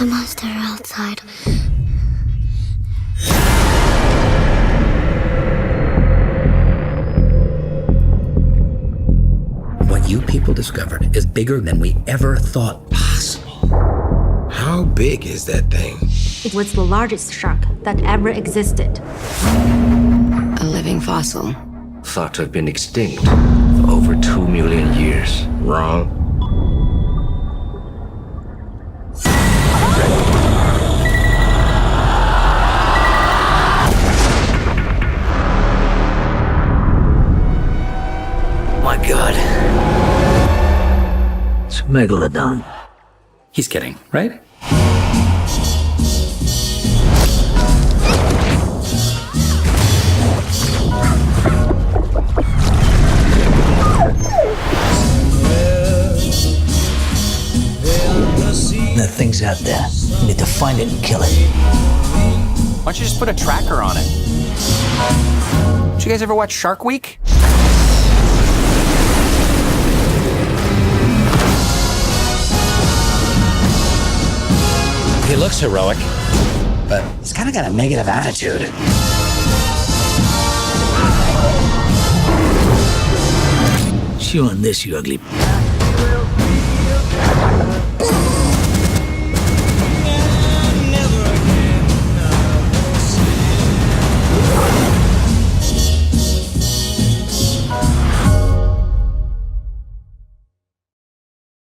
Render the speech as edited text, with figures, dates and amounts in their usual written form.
There's a monster outside. What you people discovered is bigger than we ever thought possible. How big is that thing? It was the largest shark that ever existed. A living fossil. Thought to have been extinct for over 2 million years. Wrong. My God. It's a megalodon. He's kidding, right? That thing's out there. We need to find it and kill it. Why don't you just put a tracker on it? Did you guys ever watch Shark Week? He looks heroic, but he's kind of got a negative attitude. Chew on this, you ugly...